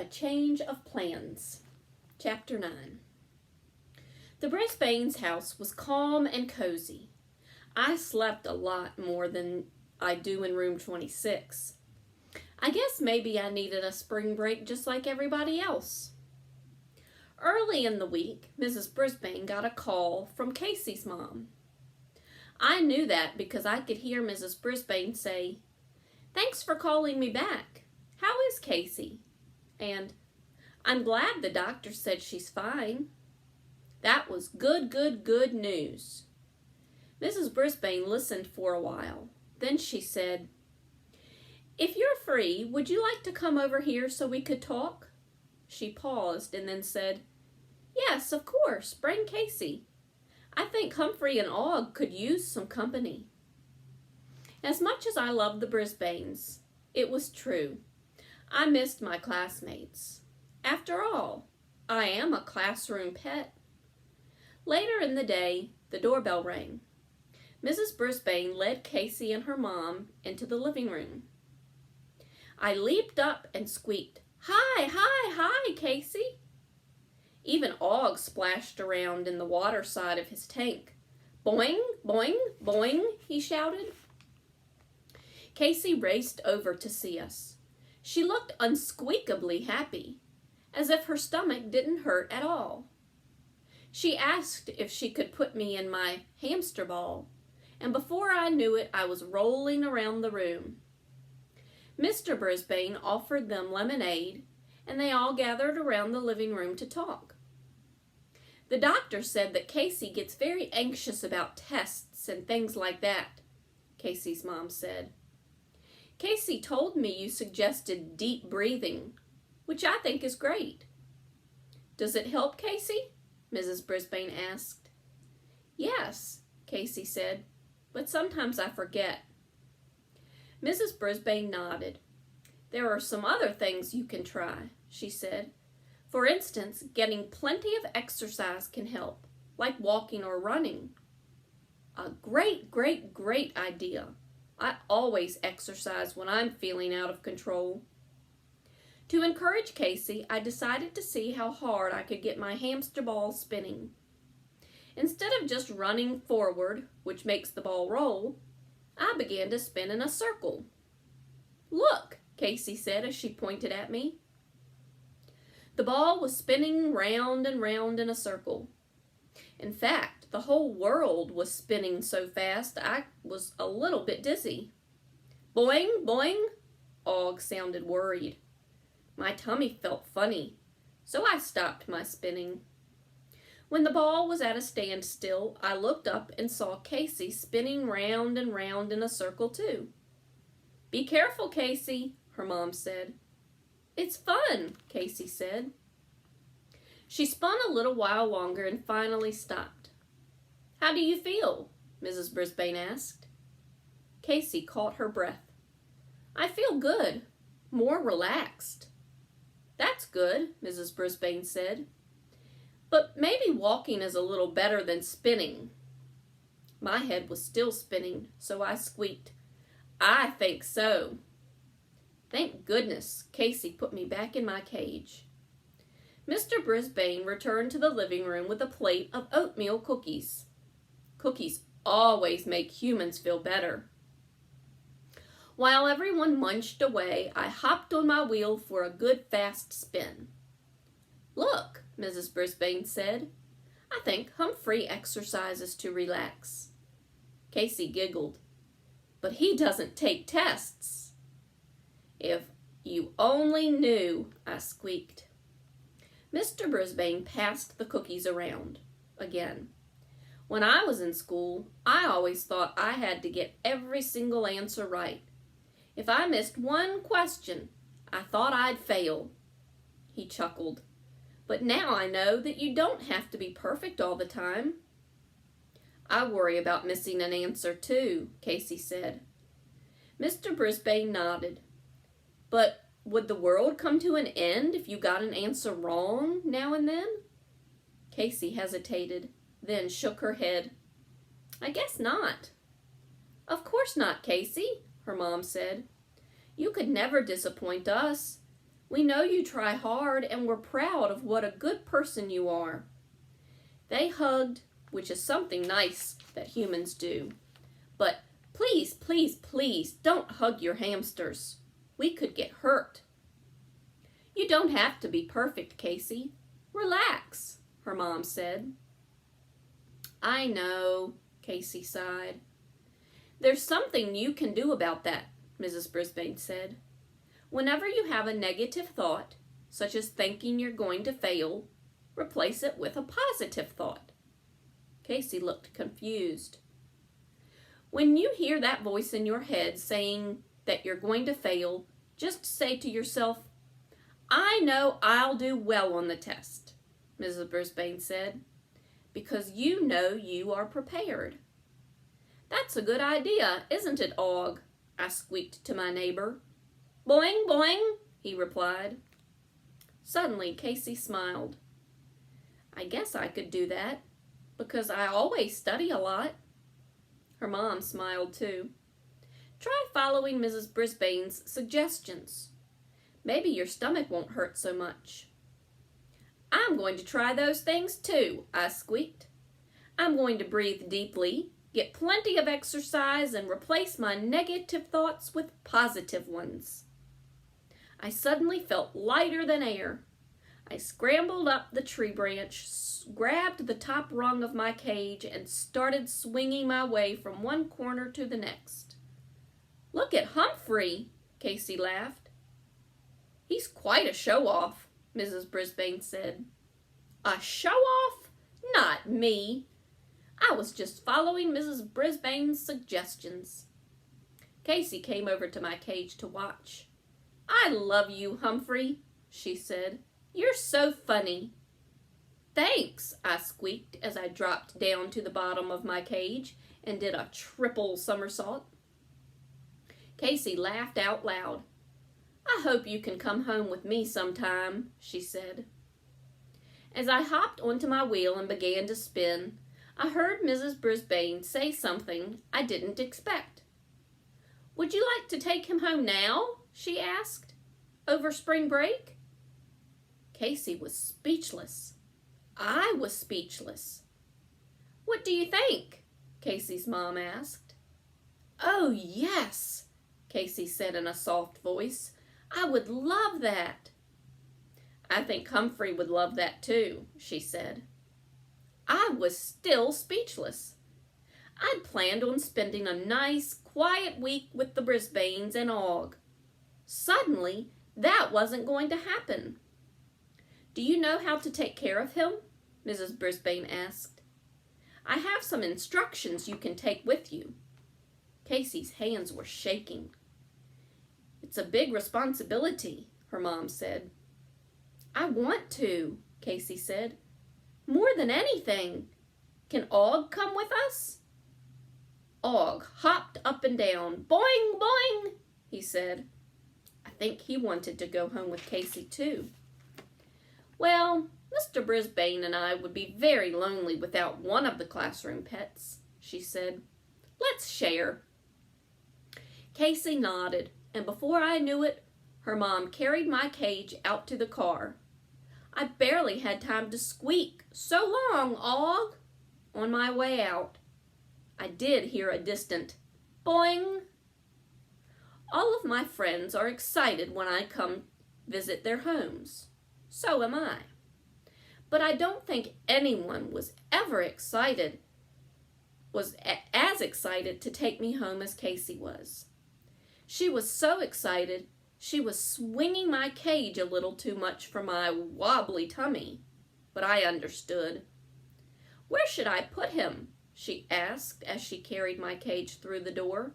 A Change of Plans. Chapter 9. The Brisbane's house was calm and cozy. I slept a lot more than I do in room 26. I guess maybe I needed a spring break just like everybody else. Early in the week, Mrs. Brisbane got a call from Casey's mom. I knew that because I could hear Mrs. Brisbane say, "Thanks for calling me back. How is Casey?" And, "I'm glad the doctor said she's fine." That was good news. Mrs. Brisbane listened for a while. Then she said, "If you're free, would you like to come over here so we could talk?" She paused and then said, "Yes, of course, bring Casey. I think Humphrey and Og could use some company." As much as I loved the Brisbanes, it was true. I missed my classmates. After all, I am a classroom pet. Later in the day, the doorbell rang. Mrs. Brisbane led Casey and her mom into the living room. I leaped up and squeaked, Hi, Casey." Even Og splashed around in the water side of his tank. "Boing, boing, boing," he shouted. Casey raced over to see us. She looked unsqueakably happy, as if her stomach didn't hurt at all. She asked if she could put me in my hamster ball, and before I knew it, I was rolling around the room. Mr. Brisbane offered them lemonade, and they all gathered around the living room to talk. "The doctor said that Casey gets very anxious about tests and things like that," Casey's mom said. "Casey told me you suggested deep breathing, which I think is great." "Does it help, Casey?" Mrs. Brisbane asked. "Yes," Casey said, "but sometimes I forget." Mrs. Brisbane nodded. "There are some other things you can try," she said. "For instance, getting plenty of exercise can help, like walking or running." A great idea. I always exercise when I'm feeling out of control. To encourage Casey, I decided to see how hard I could get my hamster ball spinning. Instead of just running forward, which makes the ball roll, I began to spin in a circle. "Look," Casey said as she pointed at me. The ball was spinning round and round in a circle. In fact, the whole world was spinning so fast I was a little bit dizzy. "Boing, boing," Og sounded worried. My tummy felt funny, so I stopped my spinning. When the ball was at a standstill, I looked up and saw Casey spinning round and round in a circle too. "Be careful, Casey," her mom said. "It's fun," Casey said. She spun a little while longer and finally stopped. "How do you feel?" Mrs. Brisbane asked. Casey caught her breath. "I feel good, more relaxed." "That's good," Mrs. Brisbane said. "But maybe walking is a little better than spinning." My head was still spinning, so I squeaked, "I think so." Thank goodness, Casey put me back in my cage. Mr. Brisbane returned to the living room with a plate of oatmeal cookies. Cookies always make humans feel better. While everyone munched away, I hopped on my wheel for a good fast spin. "Look," Mrs. Brisbane said, "I think Humphrey exercises to relax." Casey giggled. "But he doesn't take tests." "If you only knew," I squeaked. Mr. Brisbane passed the cookies around again. "When I was in school, I always thought I had to get every single answer right. If I missed one question, I thought I'd fail." He chuckled. "But now I know that you don't have to be perfect all the time." "I worry about missing an answer too," Casey said. Mr. Brisbane nodded. "But would the world come to an end if you got an answer wrong now and then?" Casey hesitated, then shook her head. "I guess not." "Of course not, Casey," her mom said. "You could never disappoint us. We know you try hard, and we're proud of what a good person you are." They hugged, which is something nice that humans do. But please, please, please, don't hug your hamsters. We could get hurt. "You don't have to be perfect, Casey. Relax," her mom said. "I know," Casey sighed. "There's something you can do about that," Mrs. Brisbane said. "Whenever you have a negative thought, such as thinking you're going to fail, replace it with a positive thought." Casey looked confused. "When you hear that voice in your head saying that you're going to fail, just say to yourself, 'I know I'll do well on the test,'" Mrs. Brisbane said, "because you know you are prepared." "That's a good idea, isn't it, Og?" I squeaked to my neighbor. "Boing, boing," he replied. Suddenly, Casey smiled. "I guess I could do that, because I always study a lot." Her mom smiled too. "Try following Mrs. Brisbane's suggestions. Maybe your stomach won't hurt so much." "I'm going to try those things too," I squeaked. "I'm going to breathe deeply, get plenty of exercise, and replace my negative thoughts with positive ones." I suddenly felt lighter than air. I scrambled up the tree branch, grabbed the top rung of my cage, and started swinging my way from one corner to the next. "Look at Humphrey," Casey laughed. "He's quite a show-off," Mrs. Brisbane said. "A show-off? Not me. I was just following Mrs. Brisbane's suggestions." Casey came over to my cage to watch. "I love you, Humphrey," she said. "You're so funny." "Thanks," I squeaked as I dropped down to the bottom of my cage and did a triple somersault. Casey laughed out loud. "I hope you can come home with me sometime," she said. As I hopped onto my wheel and began to spin, I heard Mrs. Brisbane say something I didn't expect. "Would you like to take him home now?" she asked. "Over spring break?" Casey was speechless. I was speechless. "What do you think?" Casey's mom asked. "Oh, yes," Casey said in a soft voice. "I would love that." "I think Humphrey would love that too," she said. I was still speechless. I'd planned on spending a nice, quiet week with the Brisbanes and Og. Suddenly, that wasn't going to happen. "Do you know how to take care of him?" Mrs. Brisbane asked. "I have some instructions you can take with you." Casey's hands were shaking. "It's a big responsibility," her mom said. "I want to," Casey said. "More than anything. Can Og come with us?" Og hopped up and down. "Boing, boing," he said. I think he wanted to go home with Casey too. "Well, Mr. Brisbane and I would be very lonely without one of the classroom pets," she said. "Let's share." Casey nodded, and before I knew it, her mom carried my cage out to the car. I barely had time to squeak, "So long, Og," on my way out. I did hear a distant boing. All of my friends are excited when I come visit their homes. So am I. But I don't think anyone was ever as excited to take me home as Casey was. She was so excited, she was swinging my cage a little too much for my wobbly tummy. But I understood. "Where should I put him?" she asked as she carried my cage through the door.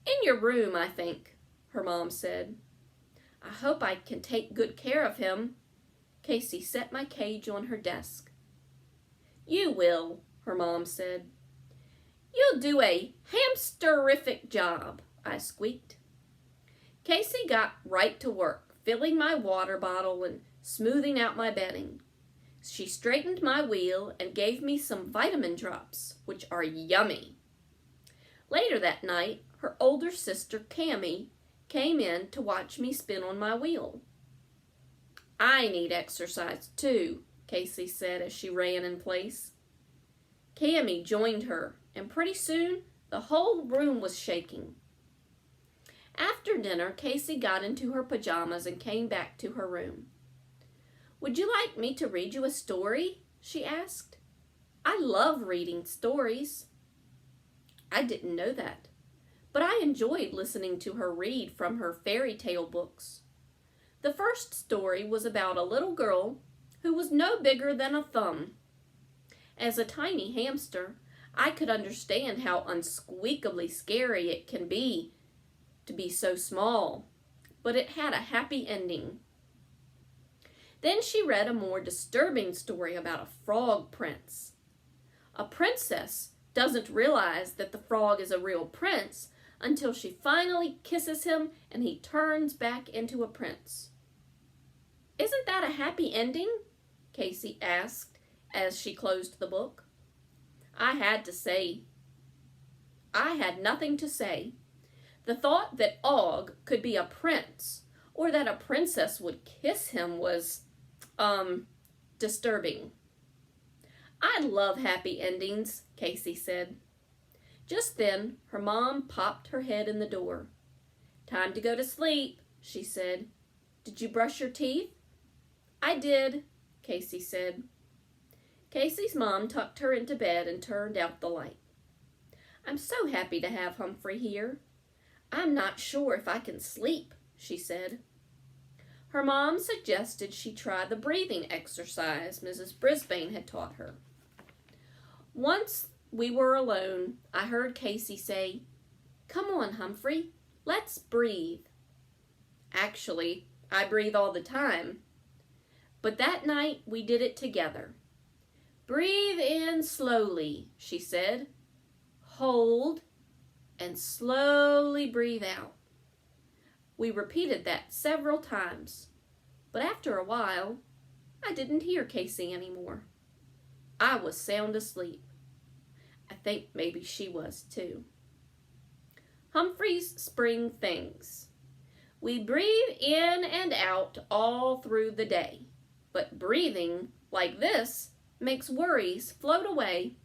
"In your room, I think," her mom said. "I hope I can take good care of him." Casey set my cage on her desk. "You will," her mom said. "You'll do a hamsterific job," I squeaked. Casey got right to work, filling my water bottle and smoothing out my bedding. She straightened my wheel and gave me some vitamin drops, which are yummy. Later that night, her older sister, Cammie, came in to watch me spin on my wheel. I need exercise too, Casey said as she ran in place. Cammy joined her, and pretty soon the whole room was shaking. After dinner, Casey got into her pajamas and came back to her room. "Would you like me to read you a story?" she asked. "I love reading stories." I didn't know that, but I enjoyed listening to her read from her fairy tale books. The first story was about a little girl who was no bigger than a thumb. As a tiny hamster, I could understand how unsqueakably scary it can be to be so small, but it had a happy ending. Then she read a more disturbing story about a frog prince. A princess doesn't realize that the frog is a real prince until she finally kisses him and he turns back into a prince. "Isn't that a happy ending?" Casey asked as she closed the book. I had nothing to say. The thought that Og could be a prince or that a princess would kiss him was, disturbing. "I love happy endings," Casey said. Just then, her mom popped her head in the door. "Time to go to sleep," she said. "Did you brush your teeth?" "I did," Casey said. Casey's mom tucked her into bed and turned out the light. "I'm so happy to have Humphrey here. I'm not sure if I can sleep," she said. Her mom suggested she try the breathing exercise Mrs. Brisbane had taught her. Once we were alone, I heard Casey say, "Come on, Humphrey, let's breathe." Actually, I breathe all the time. But that night we did it together. "Breathe in slowly," she said. "Hold, and slowly breathe out." We repeated that several times, but after a while, I didn't hear Casey anymore. I was sound asleep. I think maybe she was too. Humphrey's spring things. We breathe in and out all through the day, but breathing like this makes worries float away